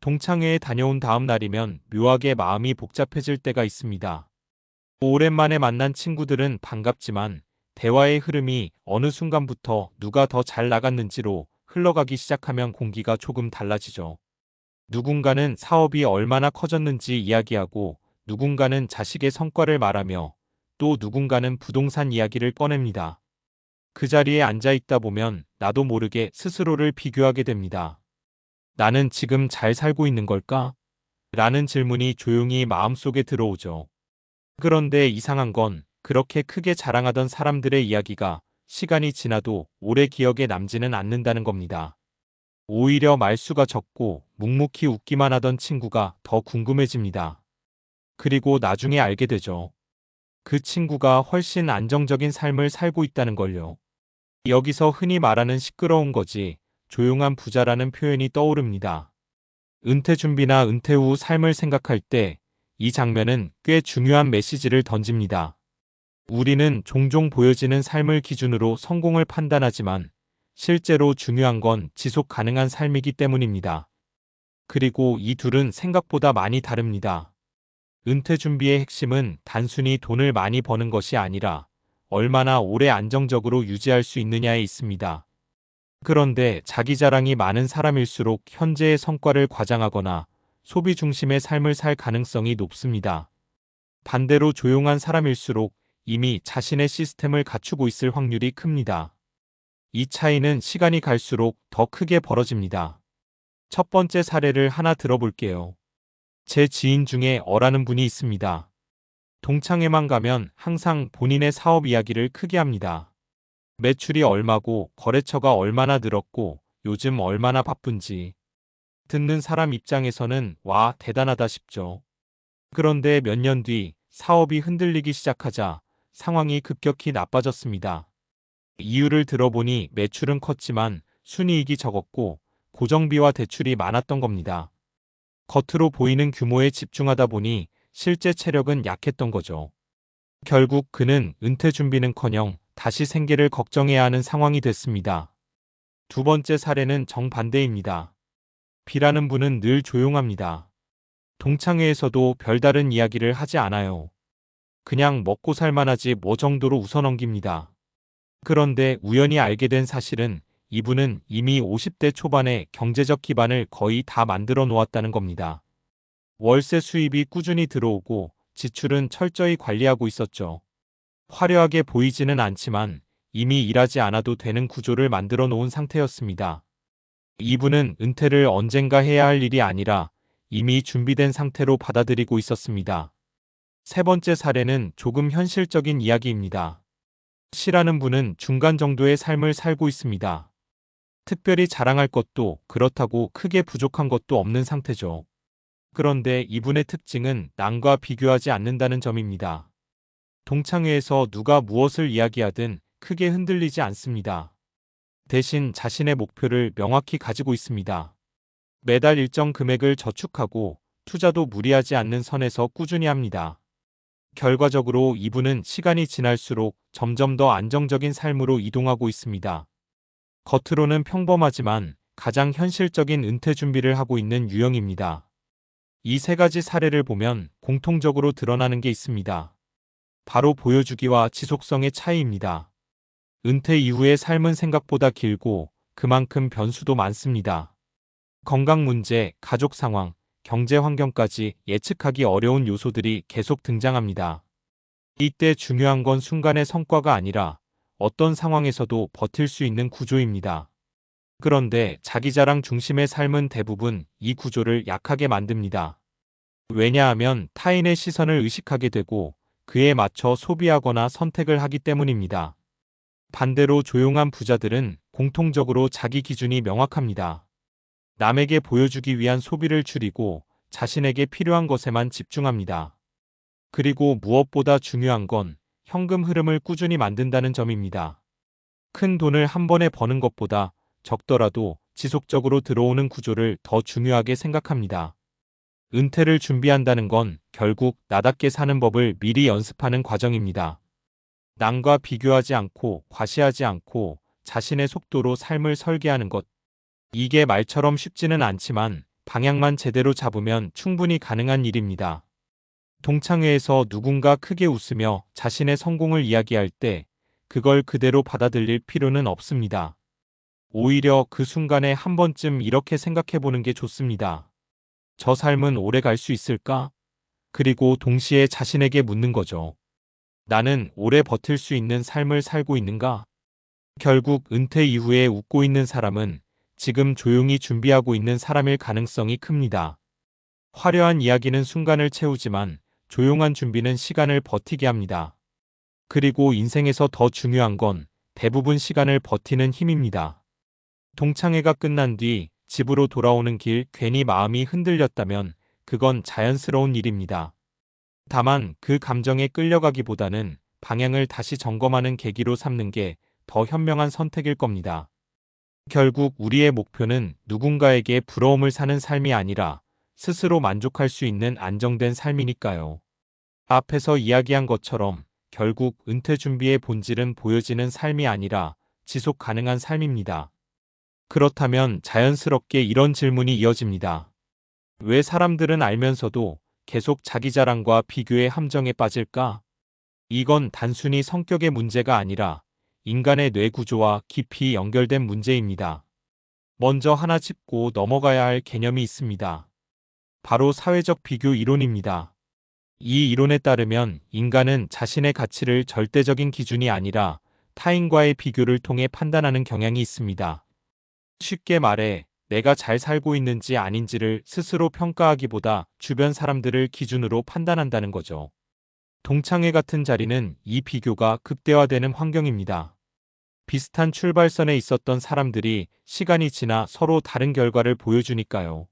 동창회에 다녀온 다음 날이면 묘하게 마음이 복잡해질 때가 있습니다. 오랜만에 만난 친구들은 반갑지만 대화의 흐름이 어느 순간부터 누가 더 잘 나갔는지로 흘러가기 시작하면 공기가 조금 달라지죠. 누군가는 사업이 얼마나 커졌는지 이야기하고 누군가는 자식의 성과를 말하며 또 누군가는 부동산 이야기를 꺼냅니다. 그 자리에 앉아 있다 보면 나도 모르게 스스로를 비교하게 됩니다. 나는 지금 잘 살고 있는 걸까? 라는 질문이 조용히 마음속에 들어오죠. 그런데 이상한 건 그렇게 크게 자랑하던 사람들의 이야기가 시간이 지나도 오래 기억에 남지는 않는다는 겁니다. 오히려 말수가 적고 묵묵히 웃기만 하던 친구가 더 궁금해집니다. 그리고 나중에 알게 되죠. 그 친구가 훨씬 안정적인 삶을 살고 있다는 걸요. 여기서 흔히 말하는 시끄러운 거지 조용한 부자라는 표현이 떠오릅니다. 은퇴 준비나 은퇴 후 삶을 생각할 때 이 장면은 꽤 중요한 메시지를 던집니다. 우리는 종종 보여지는 삶을 기준으로 성공을 판단하지만 실제로 중요한 건 지속 가능한 삶이기 때문입니다. 그리고 이 둘은 생각보다 많이 다릅니다. 은퇴 준비의 핵심은 단순히 돈을 많이 버는 것이 아니라 얼마나 오래 안정적으로 유지할 수 있느냐에 있습니다. 그런데 자기 자랑이 많은 사람일수록 현재의 성과를 과장하거나 소비 중심의 삶을 살 가능성이 높습니다. 반대로 조용한 사람일수록 이미 자신의 시스템을 갖추고 있을 확률이 큽니다. 이 차이는 시간이 갈수록 더 크게 벌어집니다. 첫 번째 사례를 하나 들어볼게요. 제 지인 중에 어라는 분이 있습니다. 동창회만 가면 항상 본인의 사업 이야기를 크게 합니다. 매출이 얼마고 거래처가 얼마나 늘었고 요즘 얼마나 바쁜지. 듣는 사람 입장에서는 와, 대단하다 싶죠. 그런데 몇 년 뒤 사업이 흔들리기 시작하자 상황이 급격히 나빠졌습니다. 이유를 들어보니 매출은 컸지만 순이익이 적었고 고정비와 대출이 많았던 겁니다. 겉으로 보이는 규모에 집중하다 보니 실제 체력은 약했던 거죠. 결국 그는 은퇴 준비는커녕 다시 생계를 걱정해야 하는 상황이 됐습니다. 두 번째 사례는 정반대입니다. B라는 분은 늘 조용합니다. 동창회에서도 별다른 이야기를 하지 않아요. 그냥 먹고 살만하지 뭐 정도로 웃어넘깁니다. 그런데 우연히 알게 된 사실은 이분은 이미 50대 초반에 경제적 기반을 거의 다 만들어 놓았다는 겁니다. 월세 수입이 꾸준히 들어오고 지출은 철저히 관리하고 있었죠. 화려하게 보이지는 않지만 이미 일하지 않아도 되는 구조를 만들어 놓은 상태였습니다. 이분은 은퇴를 언젠가 해야 할 일이 아니라 이미 준비된 상태로 받아들이고 있었습니다. 세 번째 사례는 조금 현실적인 이야기입니다. C라는 분은 중간 정도의 삶을 살고 있습니다. 특별히 자랑할 것도 그렇다고 크게 부족한 것도 없는 상태죠. 그런데 이분의 특징은 남과 비교하지 않는다는 점입니다. 동창회에서 누가 무엇을 이야기하든 크게 흔들리지 않습니다. 대신 자신의 목표를 명확히 가지고 있습니다. 매달 일정 금액을 저축하고 투자도 무리하지 않는 선에서 꾸준히 합니다. 결과적으로 이분은 시간이 지날수록 점점 더 안정적인 삶으로 이동하고 있습니다. 겉으로는 평범하지만 가장 현실적인 은퇴 준비를 하고 있는 유형입니다. 이 세 가지 사례를 보면 공통적으로 드러나는 게 있습니다. 바로 보여주기와 지속성의 차이입니다. 은퇴 이후의 삶은 생각보다 길고 그만큼 변수도 많습니다. 건강 문제, 가족 상황, 경제 환경까지 예측하기 어려운 요소들이 계속 등장합니다. 이때 중요한 건 순간의 성과가 아니라 어떤 상황에서도 버틸 수 있는 구조입니다. 그런데 자기자랑 중심의 삶은 대부분 이 구조를 약하게 만듭니다. 왜냐하면 타인의 시선을 의식하게 되고 그에 맞춰 소비하거나 선택을 하기 때문입니다. 반대로 조용한 부자들은 공통적으로 자기 기준이 명확합니다. 남에게 보여주기 위한 소비를 줄이고 자신에게 필요한 것에만 집중합니다. 그리고 무엇보다 중요한 건 현금 흐름을 꾸준히 만든다는 점입니다. 큰 돈을 한 번에 버는 것보다 적더라도 지속적으로 들어오는 구조를 더 중요하게 생각합니다. 은퇴를 준비한다는 건 결국 나답게 사는 법을 미리 연습하는 과정입니다. 남과 비교하지 않고 과시하지 않고 자신의 속도로 삶을 설계하는 것. 이게 말처럼 쉽지는 않지만 방향만 제대로 잡으면 충분히 가능한 일입니다. 동창회에서 누군가 크게 웃으며 자신의 성공을 이야기할 때 그걸 그대로 받아들일 필요는 없습니다. 오히려 그 순간에 한 번쯤 이렇게 생각해 보는 게 좋습니다. 저 삶은 오래 갈 수 있을까? 그리고 동시에 자신에게 묻는 거죠. 나는 오래 버틸 수 있는 삶을 살고 있는가? 결국 은퇴 이후에 웃고 있는 사람은 지금 조용히 준비하고 있는 사람일 가능성이 큽니다. 화려한 이야기는 순간을 채우지만 조용한 준비는 시간을 버티게 합니다. 그리고 인생에서 더 중요한 건 대부분 시간을 버티는 힘입니다. 동창회가 끝난 뒤 집으로 돌아오는 길 괜히 마음이 흔들렸다면 그건 자연스러운 일입니다. 다만 그 감정에 끌려가기보다는 방향을 다시 점검하는 계기로 삼는 게 더 현명한 선택일 겁니다. 결국 우리의 목표는 누군가에게 부러움을 사는 삶이 아니라 스스로 만족할 수 있는 안정된 삶이니까요. 앞에서 이야기한 것처럼 결국 은퇴 준비의 본질은 보여지는 삶이 아니라 지속 가능한 삶입니다. 그렇다면 자연스럽게 이런 질문이 이어집니다. 왜 사람들은 알면서도 계속 자기 자랑과 비교의 함정에 빠질까? 이건 단순히 성격의 문제가 아니라 인간의 뇌 구조와 깊이 연결된 문제입니다. 먼저 하나 짚고 넘어가야 할 개념이 있습니다. 바로 사회적 비교 이론입니다. 이 이론에 따르면 인간은 자신의 가치를 절대적인 기준이 아니라 타인과의 비교를 통해 판단하는 경향이 있습니다. 쉽게 말해 내가 잘 살고 있는지 아닌지를 스스로 평가하기보다 주변 사람들을 기준으로 판단한다는 거죠. 동창회 같은 자리는 이 비교가 극대화되는 환경입니다. 비슷한 출발선에 있었던 사람들이 시간이 지나 서로 다른 결과를 보여주니까요.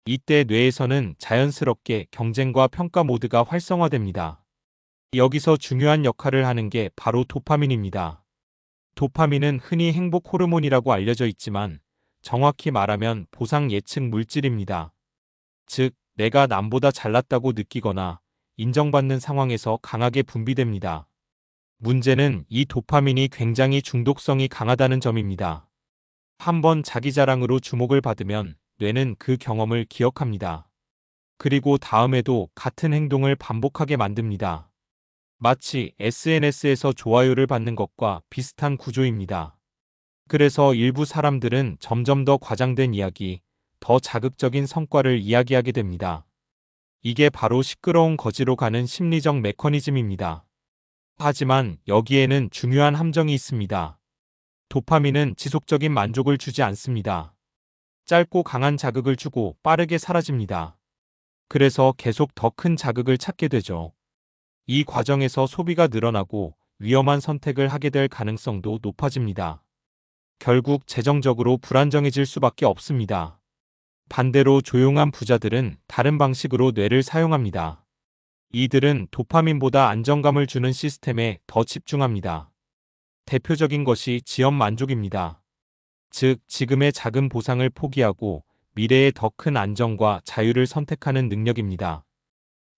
이때 뇌에서는 자연스럽게 경쟁과 평가 모드가 활성화됩니다. 여기서 중요한 역할을 하는 게 바로 도파민입니다. 도파민은 흔히 행복 호르몬이라고 알려져 있지만 정확히 말하면 보상 예측 물질입니다. 즉, 내가 남보다 잘났다고 느끼거나 인정받는 상황에서 강하게 분비됩니다. 문제는 이 도파민이 굉장히 중독성이 강하다는 점입니다. 한번 자기 자랑으로 주목을 받으면 뇌는 그 경험을 기억합니다. 그리고 다음에도 같은 행동을 반복하게 만듭니다. 마치 SNS에서 좋아요를 받는 것과 비슷한 구조입니다. 그래서 일부 사람들은 점점 더 과장된 이야기, 더 자극적인 성과를 이야기하게 됩니다. 이게 바로 시끄러운 거지로 가는 심리적 메커니즘입니다. 하지만 여기에는 중요한 함정이 있습니다. 도파민은 지속적인 만족을 주지 않습니다. 짧고 강한 자극을 주고 빠르게 사라집니다. 그래서 계속 더 큰 자극을 찾게 되죠. 이 과정에서 소비가 늘어나고 위험한 선택을 하게 될 가능성도 높아집니다. 결국 재정적으로 불안정해질 수밖에 없습니다. 반대로 조용한 부자들은 다른 방식으로 뇌를 사용합니다. 이들은 도파민보다 안정감을 주는 시스템에 더 집중합니다. 대표적인 것이 지연 만족입니다. 즉, 지금의 작은 보상을 포기하고 미래의 더 큰 안정과 자유를 선택하는 능력입니다.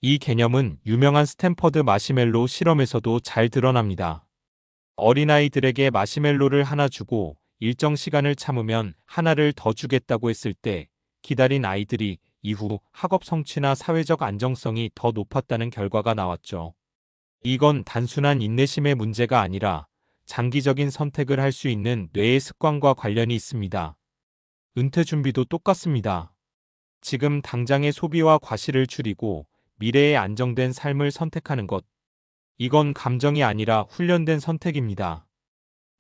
이 개념은 유명한 스탠퍼드 마시멜로 실험에서도 잘 드러납니다. 어린아이들에게 마시멜로를 하나 주고 일정 시간을 참으면 하나를 더 주겠다고 했을 때 기다린 아이들이 이후 학업 성취나 사회적 안정성이 더 높았다는 결과가 나왔죠. 이건 단순한 인내심의 문제가 아니라 장기적인 선택을 할 수 있는 뇌의 습관과 관련이 있습니다. 은퇴 준비도 똑같습니다. 지금 당장의 소비와 과실을 줄이고 미래의 안정된 삶을 선택하는 것. 이건 감정이 아니라 훈련된 선택입니다.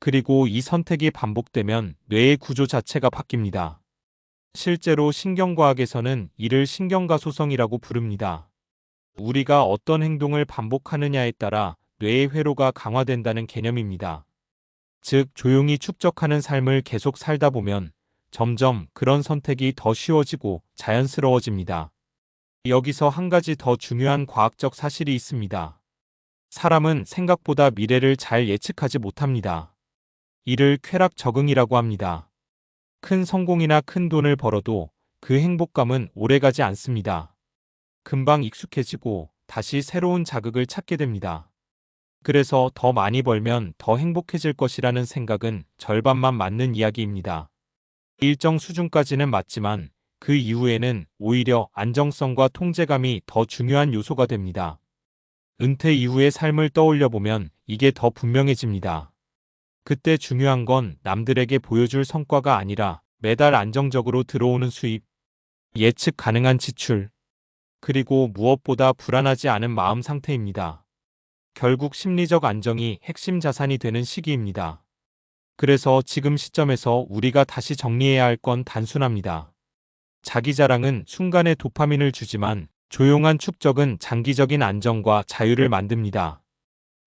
그리고 이 선택이 반복되면 뇌의 구조 자체가 바뀝니다. 실제로 신경과학에서는 이를 신경가소성이라고 부릅니다. 우리가 어떤 행동을 반복하느냐에 따라 뇌의 회로가 강화된다는 개념입니다. 즉, 조용히 축적하는 삶을 계속 살다 보면 점점 그런 선택이 더 쉬워지고 자연스러워집니다. 여기서 한 가지 더 중요한 과학적 사실이 있습니다. 사람은 생각보다 미래를 잘 예측하지 못합니다. 이를 쾌락 적응이라고 합니다. 큰 성공이나 큰 돈을 벌어도 그 행복감은 오래가지 않습니다. 금방 익숙해지고 다시 새로운 자극을 찾게 됩니다. 그래서 더 많이 벌면 더 행복해질 것이라는 생각은 절반만 맞는 이야기입니다. 일정 수준까지는 맞지만 그 이후에는 오히려 안정성과 통제감이 더 중요한 요소가 됩니다. 은퇴 이후의 삶을 떠올려 보면 이게 더 분명해집니다. 그때 중요한 건 남들에게 보여줄 성과가 아니라 매달 안정적으로 들어오는 수입, 예측 가능한 지출, 그리고 무엇보다 불안하지 않은 마음 상태입니다. 결국 심리적 안정이 핵심 자산이 되는 시기입니다. 그래서 지금 시점에서 우리가 다시 정리해야 할 건 단순합니다. 자기 자랑은 순간의 도파민을 주지만 조용한 축적은 장기적인 안정과 자유를 만듭니다.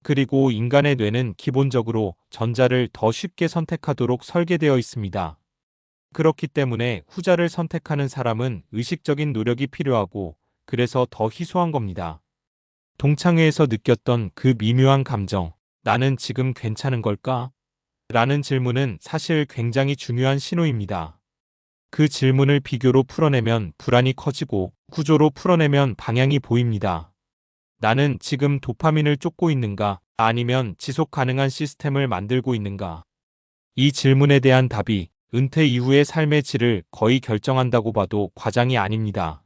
그리고 인간의 뇌는 기본적으로 전자를 더 쉽게 선택하도록 설계되어 있습니다. 그렇기 때문에 후자를 선택하는 사람은 의식적인 노력이 필요하고 그래서 더 희소한 겁니다. 동창회에서 느꼈던 그 미묘한 감정, 나는 지금 괜찮은 걸까? 라는 질문은 사실 굉장히 중요한 신호입니다. 그 질문을 비교로 풀어내면 불안이 커지고 구조로 풀어내면 방향이 보입니다. 나는 지금 도파민을 쫓고 있는가? 아니면 지속 가능한 시스템을 만들고 있는가? 이 질문에 대한 답이 은퇴 이후의 삶의 질을 거의 결정한다고 봐도 과장이 아닙니다.